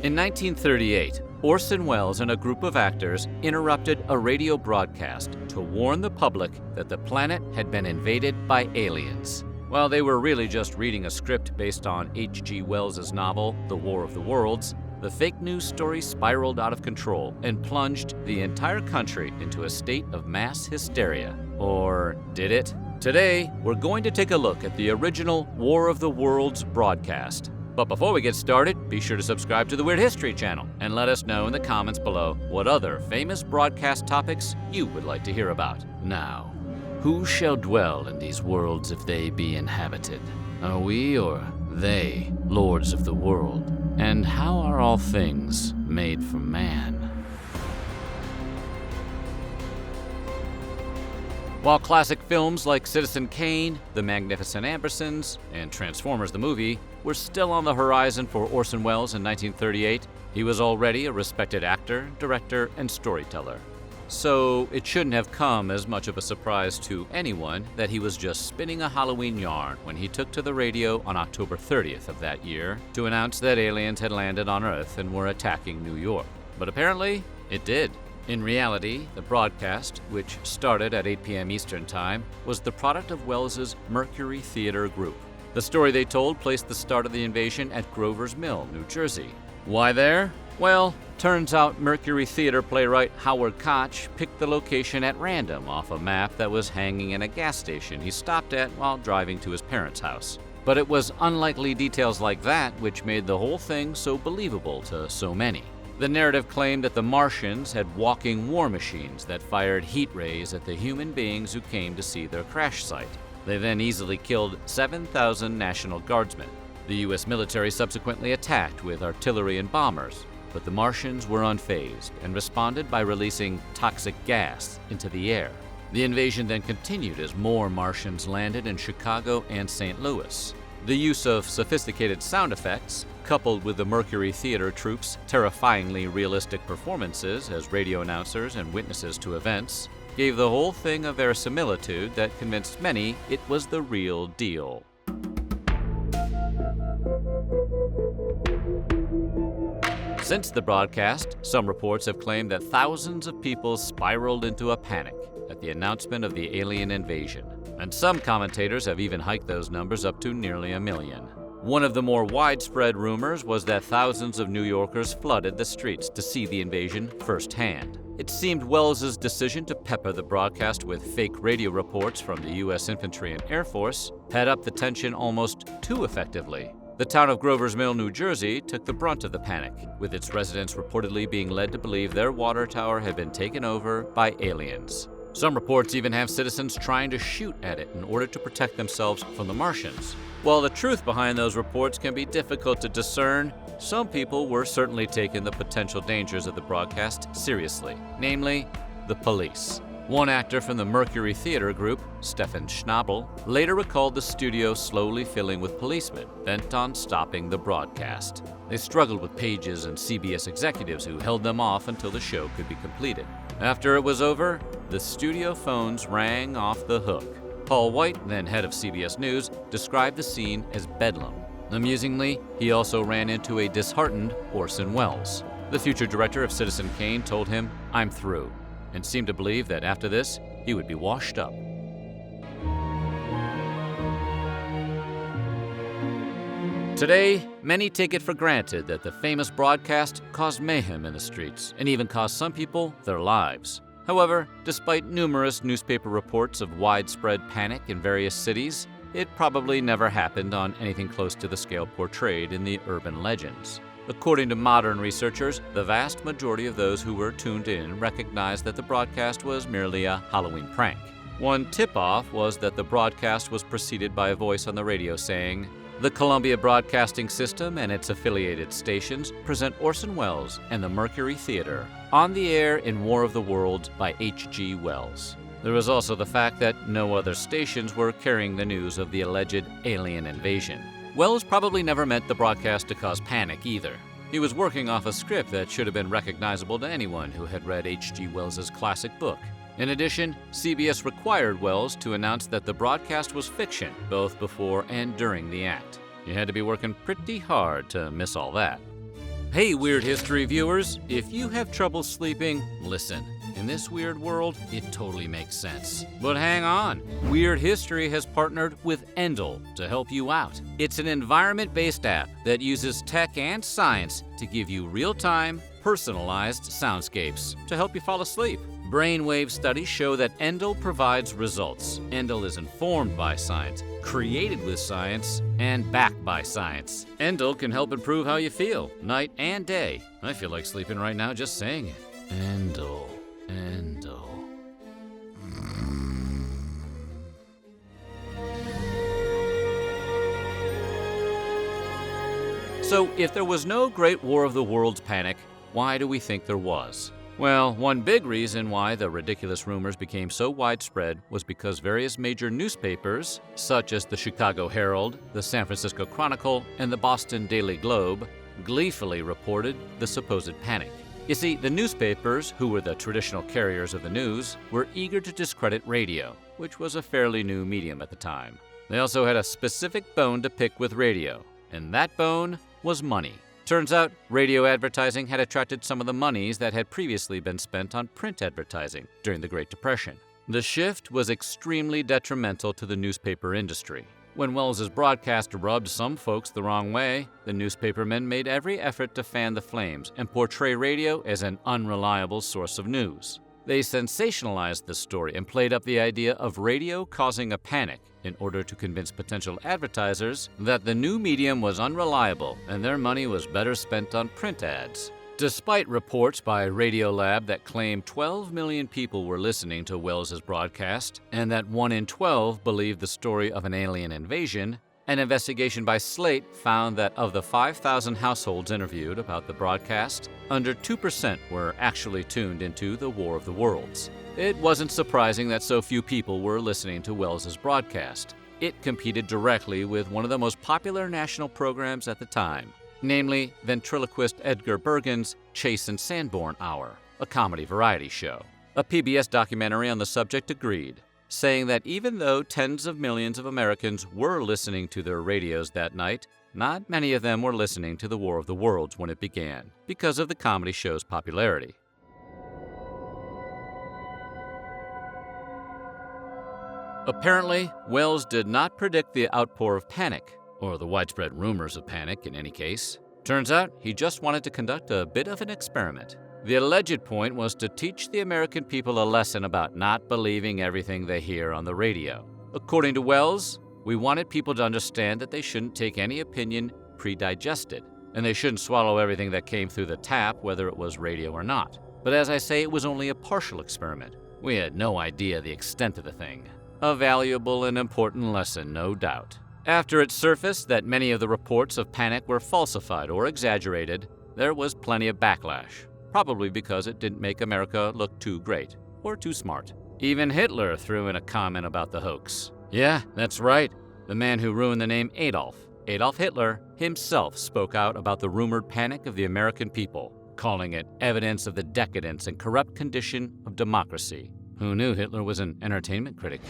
In 1938, Orson Welles and a group of actors interrupted a radio broadcast to warn the public that the planet had been invaded by aliens. While they were really just reading a script based on H.G. Wells' novel, The War of the Worlds, the fake news story spiraled out of control and plunged the entire country into a state of mass hysteria. Or did it? Today, we're going to take a look at the original War of the Worlds broadcast. But before we get started, be sure to subscribe to the Weird History channel and let us know in the comments below what other famous broadcast topics you would like to hear about. Now, who shall dwell in these worlds if they be inhabited? Are we or they lords of the world? And how are all things made for man? While classic films like Citizen Kane, The Magnificent Ambersons, and Transformers the movie were still on the horizon for Orson Welles in 1938, he was already a respected actor, director, and storyteller. So it shouldn't have come as much of a surprise to anyone that he was just spinning a Halloween yarn when he took to the radio on October 30th of that year to announce that aliens had landed on Earth and were attacking New York. But apparently, it did. In reality, the broadcast, which started at 8 p.m. Eastern Time, was the product of Welles's Mercury Theater group. The story they told placed the start of the invasion at Grover's Mill, New Jersey. Why there? Well, turns out Mercury Theater playwright Howard Koch picked the location at random off a map that was hanging in a gas station he stopped at while driving to his parents' house. But it was unlikely details like that which made the whole thing so believable to so many. The narrative claimed that the Martians had walking war machines that fired heat rays at the human beings who came to see their crash site. They then easily killed 7,000 National Guardsmen. The U.S. military subsequently attacked with artillery and bombers, but the Martians were unfazed and responded by releasing toxic gas into the air. The invasion then continued as more Martians landed in Chicago and St. Louis. The use of sophisticated sound effects, coupled with the Mercury Theater troops' terrifyingly realistic performances as radio announcers and witnesses to events, gave the whole thing a verisimilitude that convinced many it was the real deal. Since the broadcast, some reports have claimed that thousands of people spiraled into a panic at the announcement of the alien invasion, and some commentators have even hiked those numbers up to nearly 1 million. One of the more widespread rumors was that thousands of New Yorkers flooded the streets to see the invasion firsthand. It seemed Welles's decision to pepper the broadcast with fake radio reports from the U.S. Infantry and Air Force had upped the tension almost too effectively. The town of Grover's Mill, New Jersey, took the brunt of the panic, with its residents reportedly being led to believe their water tower had been taken over by aliens. Some reports even have citizens trying to shoot at it in order to protect themselves from the Martians. While the truth behind those reports can be difficult to discern, some people were certainly taking the potential dangers of the broadcast seriously, namely, the police. One actor from the Mercury Theater group, Stefan Schnabel, later recalled the studio slowly filling with policemen bent on stopping the broadcast. They struggled with Pages and CBS executives who held them off until the show could be completed. After it was over, the studio phones rang off the hook. Paul White, then head of CBS News, described the scene as bedlam. Amusingly, he also ran into a disheartened Orson Welles. The future director of Citizen Kane told him, "I'm through," and seemed to believe that after this, he would be washed up. Today, many take it for granted that the famous broadcast caused mayhem in the streets and even cost some people their lives. However, despite numerous newspaper reports of widespread panic in various cities, it probably never happened on anything close to the scale portrayed in the urban legends. According to modern researchers, the vast majority of those who were tuned in recognized that the broadcast was merely a Halloween prank. One tip-off was that the broadcast was preceded by a voice on the radio saying, "The Columbia Broadcasting System and its affiliated stations present Orson Welles and the Mercury Theater on the air in War of the Worlds by H.G. Wells." There was also the fact that no other stations were carrying the news of the alleged alien invasion. Welles probably never meant the broadcast to cause panic either. He was working off a script that should have been recognizable to anyone who had read H.G. Wells's classic book. In addition, CBS required Welles to announce that the broadcast was fiction, both before and during the act. You had to be working pretty hard to miss all that. Hey, Weird History viewers, if you have trouble sleeping, listen. In this weird world, it totally makes sense. But hang on, Weird History has partnered with Endel to help you out. It's an environment-based app that uses tech and science to give you real-time, personalized soundscapes to help you fall asleep. Brainwave studies show that Endel provides results. Endel is informed by science, created with science, and backed by science. Endel can help improve how you feel, night and day. I feel like sleeping right now just saying it. Endel. So, if there was no Great War of the Worlds panic, why do we think there was? Well, one big reason why the ridiculous rumors became so widespread was because various major newspapers, such as the Chicago Herald, the San Francisco Chronicle, and the Boston Daily Globe, gleefully reported the supposed panic. You see, the newspapers, who were the traditional carriers of the news, were eager to discredit radio, which was a fairly new medium at the time. They also had a specific bone to pick with radio, and that bone was money. Turns out, radio advertising had attracted some of the monies that had previously been spent on print advertising during the Great Depression. The shift was extremely detrimental to the newspaper industry. When Welles's broadcast rubbed some folks the wrong way, the newspapermen made every effort to fan the flames and portray radio as an unreliable source of news. They sensationalized the story and played up the idea of radio causing a panic in order to convince potential advertisers that the new medium was unreliable and their money was better spent on print ads. Despite reports by Radiolab that claimed 12 million people were listening to Welles's broadcast and that 1 in 12 believed the story of an alien invasion, an investigation by Slate found that of the 5,000 households interviewed about the broadcast, under 2% were actually tuned into the War of the Worlds. It wasn't surprising that so few people were listening to Welles's broadcast. It competed directly with one of the most popular national programs at the time, namely ventriloquist Edgar Bergen's Chase and Sanborn Hour, a comedy variety show. A PBS documentary on the subject agreed, saying that even though tens of millions of Americans were listening to their radios that night, not many of them were listening to the War of the Worlds when it began, because of the comedy show's popularity. Apparently, Welles did not predict the outpour of panic, or the widespread rumors of panic in any case. Turns out, he just wanted to conduct a bit of an experiment. The alleged point was to teach the American people a lesson about not believing everything they hear on the radio. According to Welles, we wanted people to understand that they shouldn't take any opinion pre-digested, and they shouldn't swallow everything that came through the tap, whether it was radio or not. But as I say, it was only a partial experiment. We had no idea the extent of the thing. A valuable and important lesson, no doubt. After it surfaced that many of the reports of panic were falsified or exaggerated, there was plenty of backlash. Probably because it didn't make America look too great or too smart. Even Hitler threw in a comment about the hoax. Yeah, that's right. The man who ruined the name Adolf Hitler, himself spoke out about the rumored panic of the American people, calling it evidence of the decadence and corrupt condition of democracy. Who knew Hitler was an entertainment critic?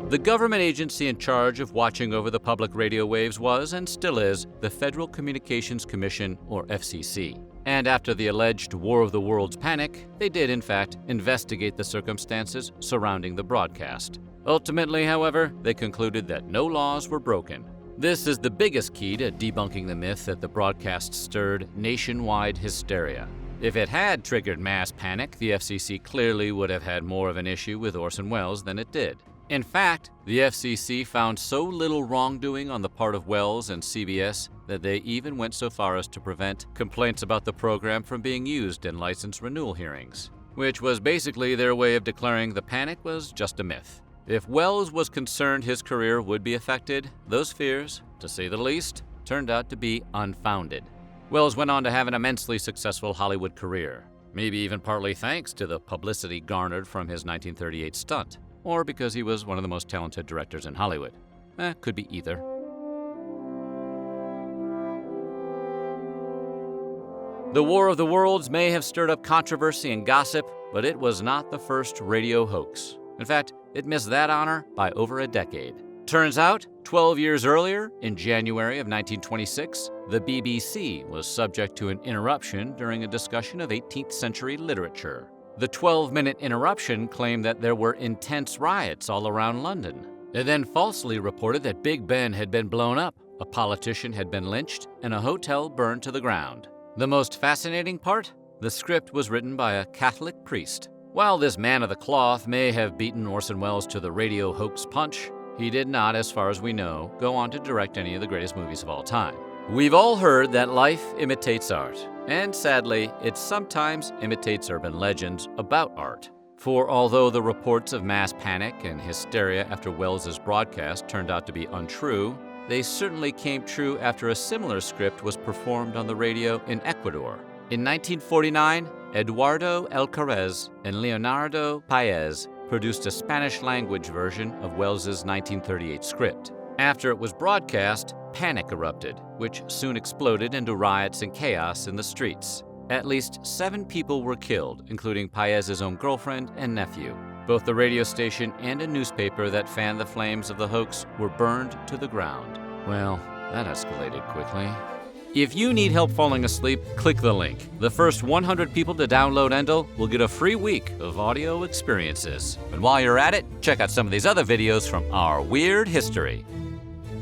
The government agency in charge of watching over the public radio waves was, and still is, the Federal Communications Commission, or FCC. And after the alleged War of the Worlds panic, they did, in fact, investigate the circumstances surrounding the broadcast. Ultimately, however, they concluded that no laws were broken. This is the biggest key to debunking the myth that the broadcast stirred nationwide hysteria. If it had triggered mass panic, the FCC clearly would have had more of an issue with Orson Welles than it did. In fact, the FCC found so little wrongdoing on the part of Welles and CBS that they even went so far as to prevent complaints about the program from being used in license renewal hearings, which was basically their way of declaring the panic was just a myth. If Welles was concerned his career would be affected, those fears, to say the least, turned out to be unfounded. Welles went on to have an immensely successful Hollywood career, maybe even partly thanks to the publicity garnered from his 1938 stunt. Or because he was one of the most talented directors in Hollywood. Could be either. The War of the Worlds may have stirred up controversy and gossip, but it was not the first radio hoax. In fact, it missed that honor by over a decade. Turns out, 12 years earlier, in January of 1926, the BBC was subject to an interruption during a discussion of 18th century literature. The 12-minute interruption claimed that there were intense riots all around London. It then falsely reported that Big Ben had been blown up, a politician had been lynched, and a hotel burned to the ground. The most fascinating part? The script was written by a Catholic priest. While this man of the cloth may have beaten Orson Welles to the radio hoax punch, he did not, as far as we know, go on to direct any of the greatest movies of all time. We've all heard that life imitates art, and sadly, it sometimes imitates urban legends about art. For although the reports of mass panic and hysteria after Welles's broadcast turned out to be untrue, they certainly came true after a similar script was performed on the radio in Ecuador. In 1949, Eduardo Alcaraz and Leonardo Paez produced a Spanish-language version of Welles's 1938 script. After it was broadcast, panic erupted, which soon exploded into riots and chaos in the streets. At least 7 people were killed, including Paez's own girlfriend and nephew. Both the radio station and a newspaper that fanned the flames of the hoax were burned to the ground. Well, that escalated quickly. If you need help falling asleep, click the link. The first 100 people to download Endel will get a free week of audio experiences. And while you're at it, check out some of these other videos from our weird history.